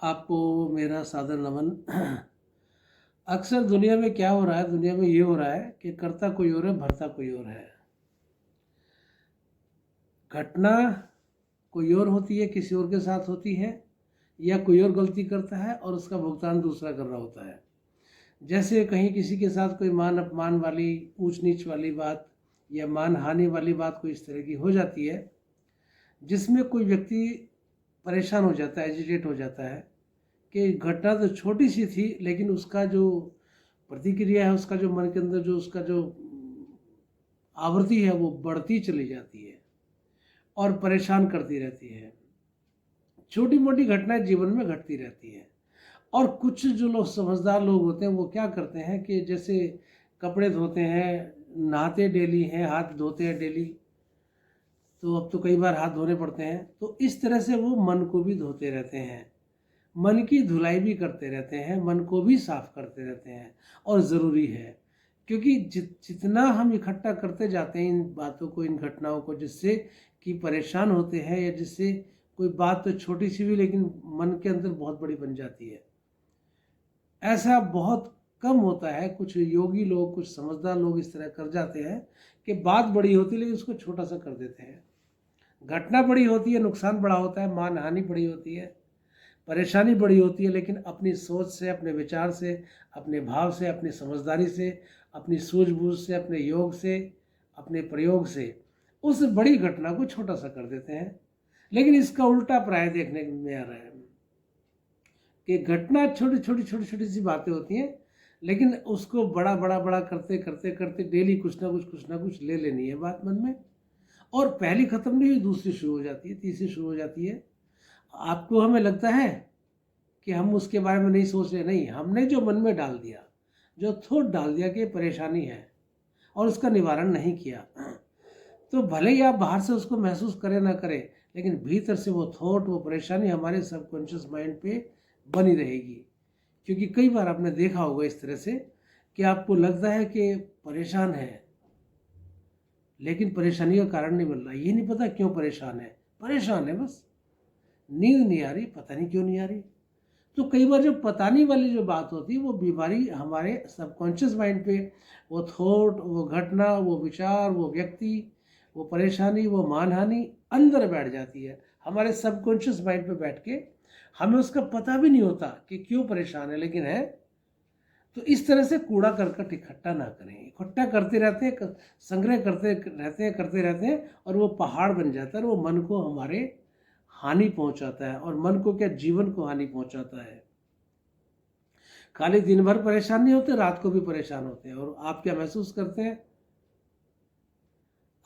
आपको मेरा सादर नमन। अक्सर दुनिया में क्या हो रहा है, दुनिया में ये हो रहा है कि करता कोई और है, भरता कोई और है। घटना कोई और होती है, किसी और के साथ होती है, या कोई और गलती करता है और उसका भुगतान दूसरा कर रहा होता है। जैसे कहीं किसी के साथ कोई मान अपमान वाली, ऊंच नीच वाली बात या मान हानि वाली बात कोई इस तरह की हो जाती है, जिसमें कोई व्यक्ति परेशान हो जाता है, एजिटेट हो जाता है कि घटना तो छोटी सी थी, लेकिन उसका जो प्रतिक्रिया है, उसका जो मन के अंदर जो उसका जो आवृत्ति है वो बढ़ती चली जाती है और परेशान करती रहती है। छोटी मोटी घटनाएं जीवन में घटती रहती है। और कुछ जो लोग समझदार लोग होते हैं वो क्या करते हैं कि जैसे कपड़े धोते हैं, नहाते डेली हैं, हाथ धोते हैं डेली, तो अब तो कई बार हाथ धोने पड़ते हैं, तो इस तरह से वो मन को भी धोते रहते हैं, मन की धुलाई भी करते रहते हैं, मन को भी साफ करते रहते हैं। और ज़रूरी है, क्योंकि जितना हम इकट्ठा करते जाते हैं इन बातों को, इन घटनाओं को, जिससे कि परेशान होते हैं, या जिससे कोई बात तो छोटी सी भी लेकिन मन के अंदर बहुत बड़ी बन जाती है, ऐसा बहुत कम होता है। कुछ योगी लोग, कुछ समझदार लोग इस तरह कर जाते हैं कि बात बड़ी होती है लेकिन उसको छोटा सा कर देते हैं। घटना बड़ी होती है, नुकसान बड़ा होता है, मान हानि बड़ी होती है, परेशानी बड़ी होती है, लेकिन अपनी सोच से, अपने विचार से, अपने भाव से, अपनी समझदारी से, अपनी सूझबूझ से, अपने योग से, अपने प्रयोग से उस बड़ी घटना को छोटा सा कर देते हैं। लेकिन इसका उल्टा प्राय देखने में आ रहा है कि घटना छोटी छोटी छोटी छोटी सी बातें होती हैं, लेकिन उसको बड़ा बड़ा बड़ा करते करते करते डेली कुछ ना कुछ ले लेनी है बात मन में, और पहली खत्म नहीं हुई दूसरी शुरू हो जाती है, तीसरी शुरू हो जाती है। आपको, हमें लगता है कि हम उसके बारे में नहीं सोच रहे, नहीं, हमने जो मन में डाल दिया, जो थोट डाल दिया कि परेशानी है और उसका निवारण नहीं किया, तो भले ही आप बाहर से उसको महसूस करें ना करें, लेकिन भीतर से वो थॉट, वो परेशानी हमारे सबकॉन्शियस माइंड पे बनी रहेगी। क्योंकि कई बार आपने देखा होगा इस तरह से कि आपको लगता है कि परेशान है, लेकिन परेशानी का कारण नहीं मिल रहा, ये नहीं पता क्यों परेशान है बस। नींद नहीं आ रही, पता नहीं क्यों नहीं आ रही। तो कई बार जो पता नहीं वाली जो बात होती है, वो बीमारी हमारे सबकॉन्शियस माइंड पे, वो थॉट, वो घटना, वो विचार, वो व्यक्ति, वो परेशानी, वो मानहानि अंदर बैठ जाती है, हमारे सबकॉन्शियस माइंड पे बैठ के। हमें उसका पता भी नहीं होता कि क्यों परेशान है, लेकिन है। तो इस तरह से कूड़ा करकट इकट्ठा ना करें, इकट्ठा करते रहते हैं, संग्रह करते रहते हैं, और वो पहाड़ बन जाता है, और वो मन को हमारे हानि पहुंचाता है, और मन को क्या, जीवन को हानि पहुंचाता है। खाली दिन भर परेशान नहीं होते, रात को भी परेशान होते हैं। और आप क्या महसूस करते हैं,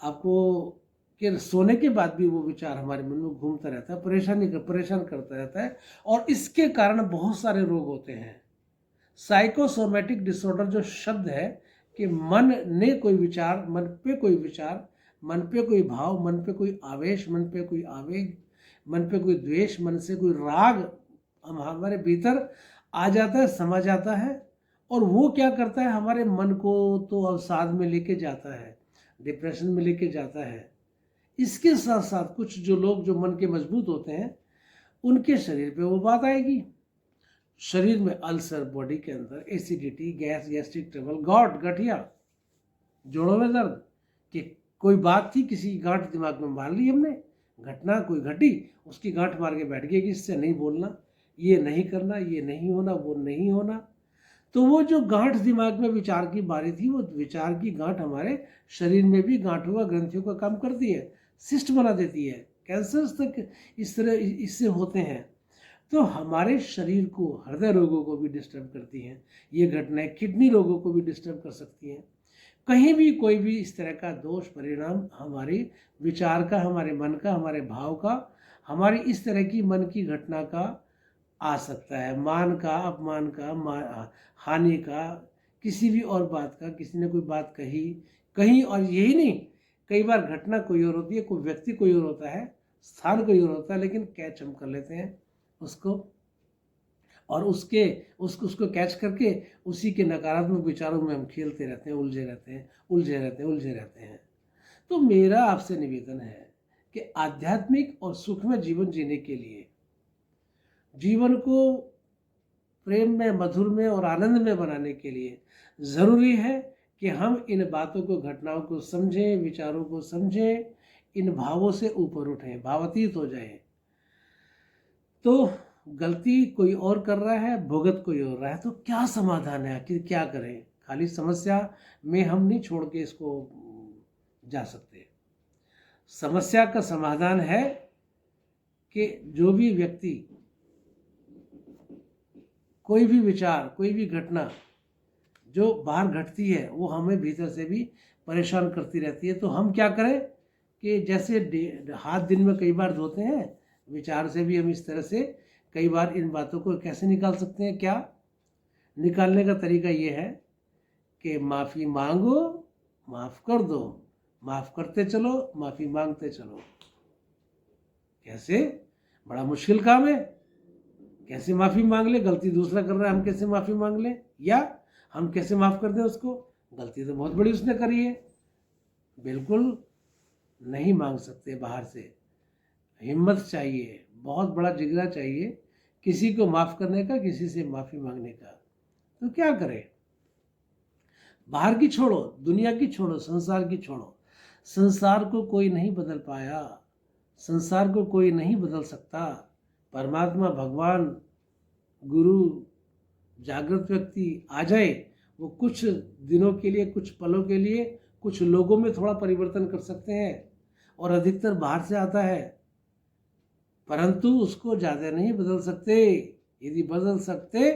आपको, कि सोने के बाद भी वो विचार हमारे मन में घूमता रहता है, परेशान करता रहता है। और इसके कारण बहुत सारे रोग होते हैं। साइकोसोमेटिक डिसऑर्डर जो शब्द है, कि मन ने कोई विचार, मन पे कोई विचार, मन पे कोई भाव, मन पे कोई आवेश, मन पे कोई आवेग, मन पे कोई द्वेष, मन से कोई राग हमारे भीतर आ जाता है, समा जाता है। और वो क्या करता है, हमारे मन को तो अवसाद में लेके जाता है, डिप्रेशन में लेके जाता है। इसके साथ साथ कुछ जो लोग जो मन के मजबूत होते हैं, उनके शरीर पे वो बात आएगी। शरीर में अल्सर, बॉडी के अंदर एसिडिटी, गैस, गैस्ट्रिक ट्रबल, गठिया, जोड़ों में दर्द, कि कोई बात थी, किसी की गांठ दिमाग में मार ली हमने, घटना कोई घटी, उसकी गांठ मार के बैठ गई कि इससे नहीं बोलना, ये नहीं करना, ये नहीं होना, वो नहीं होना। तो वो जो गांठ दिमाग में विचार की मारी थी, वो विचार की गांठ हमारे शरीर में भी गांठों का, ग्रंथियों का काम करती है, सिस्ट बना देती है, कैंसर्स तक इस तरह इससे होते हैं। तो हमारे शरीर को, हृदय रोगों को भी डिस्टर्ब करती हैं ये घटनाएं, किडनी रोगों को भी डिस्टर्ब कर सकती हैं। कहीं भी कोई भी इस तरह का दोष परिणाम हमारी विचार का, हमारे मन का, हमारे भाव का, हमारी इस तरह की मन की घटना का आ सकता है। मान का, अपमान का, हानि का, किसी भी और बात का, किसी ने कोई बात कही कहीं, और यही नहीं, कई बार घटना कोई और होती है, कोई व्यक्ति कोई और होता है, स्थान कोई और होता है, लेकिन कैच हम कर लेते हैं उसको, और उसको कैच करके उसी के नकारात्मक विचारों में हम खेलते रहते हैं, उलझे रहते हैं। तो मेरा आपसे निवेदन है कि आध्यात्मिक और सुखमय जीवन जीने के लिए जीवन को प्रेम में, मधुर में और आनंद में बनाने के लिए ज़रूरी है कि हम इन बातों को, घटनाओं को समझें, विचारों को समझें, इन भावों से ऊपर उठें, भावातीत हो जाएं। तो गलती कोई और कर रहा है, भुगत कोई और रहा है, तो क्या समाधान है, आखिर क्या करें? खाली समस्या में हम नहीं छोड़ के इसको जा सकते। समस्या का समाधान है कि जो भी व्यक्ति, कोई भी विचार, कोई भी घटना जो बाहर घटती है वो हमें भीतर से भी परेशान करती रहती है। तो हम क्या करें कि जैसे हाथ दिन में कई बार धोते हैं, विचार से भी हम इस तरह से कई बार इन बातों को कैसे निकाल सकते हैं? क्या निकालने का तरीका ये है कि माफ़ी मांगो, माफ़ कर दो, माफ़ करते चलो, माफ़ी मांगते चलो। कैसे? बड़ा मुश्किल काम है। कैसे माफ़ी मांग ले? गलती दूसरा कर रहा है, हम कैसे माफ़ी मांग लें? या हम कैसे माफ़ कर दें उसको? गलती तो बहुत बड़ी उसने करी है। बिल्कुल नहीं मांग सकते बाहर से। हिम्मत चाहिए, बहुत बड़ा जिगरा चाहिए किसी को माफ़ करने का, किसी से माफ़ी मांगने का। तो क्या करें? बाहर की छोड़ो, दुनिया की छोड़ो, संसार की छोड़ो। संसार को कोई नहीं बदल पाया, संसार को कोई नहीं बदल सकता। परमात्मा, भगवान, गुरु, जागृत व्यक्ति आ जाए, वो कुछ दिनों के लिए, कुछ पलों के लिए, कुछ लोगों में थोड़ा परिवर्तन कर सकते हैं, और अधिकतर बाहर से आता है, परंतु उसको ज़्यादा नहीं बदल सकते। यदि बदल सकते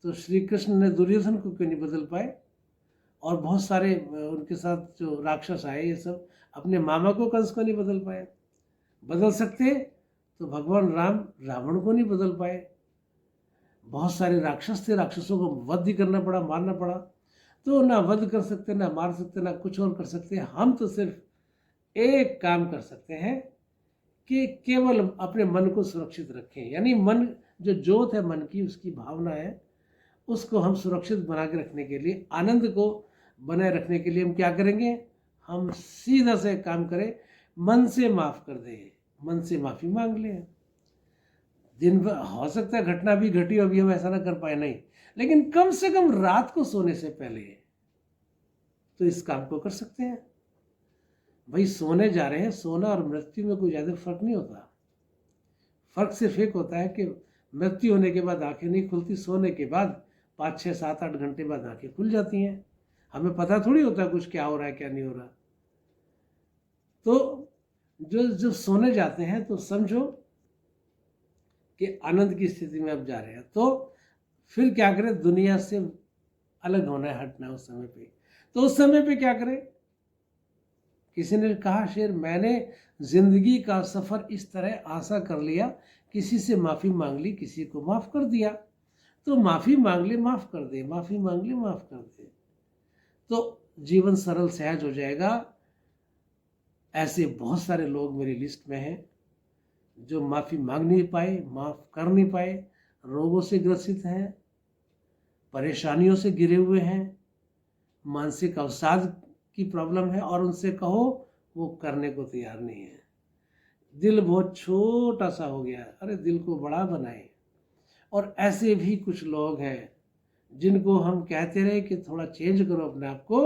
तो श्री कृष्ण ने दुर्योधन को क्यों नहीं बदल पाए? और बहुत सारे उनके साथ जो राक्षस आए, ये सब अपने मामा को, कंस को नहीं बदल पाए। बदल सकते तो भगवान राम रावण को नहीं बदल पाए। बहुत सारे राक्षस थे, राक्षसों को वध करना पड़ा, मारना पड़ा। तो ना वध कर सकते, ना मार सकते, ना कुछ और कर सकते। हम तो सिर्फ एक काम कर सकते हैं कि केवल अपने मन को सुरक्षित रखें। यानी मन, जो जोत है मन की, उसकी भावना है, उसको हम सुरक्षित बना के रखने के लिए, आनंद को बनाए रखने के लिए हम क्या करेंगे? हम सीधा से काम करें, मन से माफ़ कर दें, मन से माफ़ी मांग लें। दिन भर हो सकता है घटना भी घटी, अभी हम ऐसा ना कर पाए, नहीं, लेकिन कम से कम रात को सोने से पहले तो इस काम को कर सकते हैं। भाई सोने जा रहे हैं, सोना और मृत्यु में कोई ज़्यादा फर्क नहीं होता। फर्क सिर्फ एक होता है कि मृत्यु होने के बाद आंखें नहीं खुलती, सोने के बाद 5, 6, 7, 8 घंटे बाद आंखें खुल जाती हैं। हमें पता थोड़ी होता कुछ क्या हो रहा है, क्या नहीं हो रहा। तो जो सोने जाते हैं, तो समझो कि आनंद की स्थिति में अब जा रहे हैं। तो फिर क्या करें? दुनिया से अलग होना है, हटना है उस समय पे। तो उस समय पे क्या करें? किसी ने कहा, शेर, मैंने जिंदगी का सफ़र इस तरह आसा कर लिया, किसी से माफ़ी मांग ली, किसी को माफ़ कर दिया। तो माफ़ी मांग ले, माफ़ कर दे, माफ़ी मांग ले, माफ़ कर दे, तो जीवन सरल, सहज हो जाएगा। ऐसे बहुत सारे लोग मेरी लिस्ट में हैं जो माफ़ी मांग नहीं पाए, माफ़ कर नहीं पाए, रोगों से ग्रसित हैं, परेशानियों से घिरे हुए हैं, मानसिक अवसाद की प्रॉब्लम है, और उनसे कहो वो करने को तैयार नहीं है। दिल बहुत छोटा सा हो गया, अरे दिल को बड़ा बनाए। और ऐसे भी कुछ लोग हैं जिनको हम कहते रहे कि थोड़ा चेंज करो अपने आप को,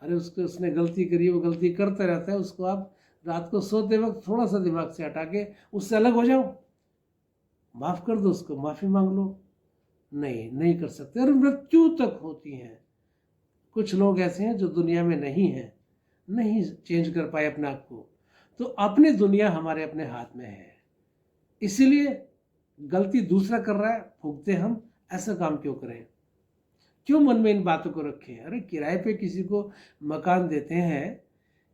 अरे उसने गलती करी, वो गलती करता रहता है, उसको आप रात को सोते वक्त थोड़ा सा दिमाग से हटा के उससे अलग हो जाओ, माफ़ कर दो उसको, माफ़ी मांग लो। नहीं कर सकते, और मृत्यु तक होती हैं। कुछ लोग ऐसे हैं जो दुनिया में नहीं हैं, नहीं चेंज कर पाए अपने आप को। तो अपनी दुनिया हमारे अपने हाथ में है, इसीलिए गलती दूसरा कर रहा है, भुगते हम, ऐसा काम क्यों करें? क्यों मन में इन बातों को रखें? अरे किराए पे किसी को मकान देते हैं,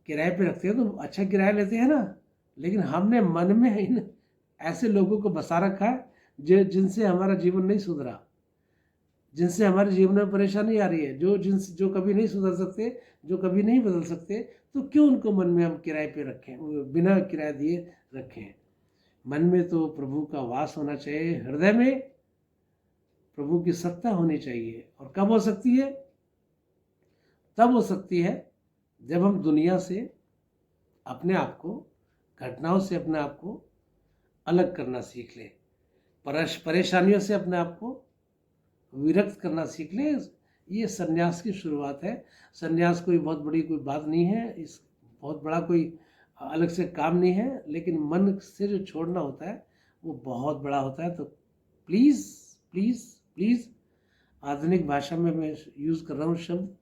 किराए पे रखते हैं तो अच्छा किराया लेते हैं ना, लेकिन हमने मन में इन ऐसे लोगों को बसा रखा है जिनसे हमारा जीवन नहीं सुधरा, जिनसे हमारे जीवन में परेशानी आ रही है, जो कभी नहीं सुधर सकते, जो कभी नहीं बदल सकते। तो क्यों उनको मन में हम किराए पे रखें, बिना किराया दिए रखें? मन में तो प्रभु का वास होना चाहिए, हृदय में प्रभु की सत्ता होनी चाहिए। और कब हो सकती है? तब हो सकती है जब हम दुनिया से अपने आप को, घटनाओं से अपने आप को अलग करना सीख लें। परेशानियों से अपने आप को विरक्त करना सीख लें। ये संन्यास की शुरुआत है। संन्यास कोई बहुत बड़ी कोई बात नहीं है, इस बहुत बड़ा कोई अलग से काम नहीं है, लेकिन मन से जो छोड़ना होता है वो बहुत बड़ा होता है। तो प्लीज़ प्लीज़ प्लीज़, आधुनिक भाषा में मैं यूज़ कर रहा हूँ शब्द,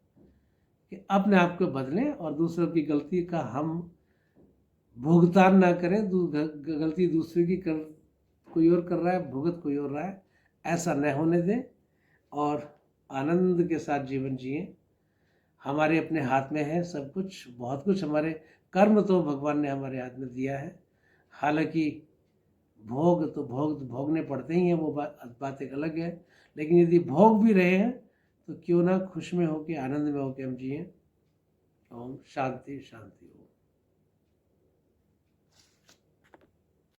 कि अपने आप को बदलें और दूसरों की गलती का हम भुगतान ना करें। गलती दूसरे की कोई और कर रहा है, भुगत कोई और रहा है, ऐसा न होने दें और आनंद के साथ जीवन जिएं। हमारे अपने हाथ में है सब कुछ, बहुत कुछ। हमारे कर्म तो भगवान ने हमारे हाथ में दिया है। हालांकि भोग तो भोगने पड़ते ही हैं, वो बात एक अलग है। लेकिन यदि भोग भी रहे हैं तो क्यों ना खुश में होके, आनंद में होके हम जिएं। ओम शांति शांति।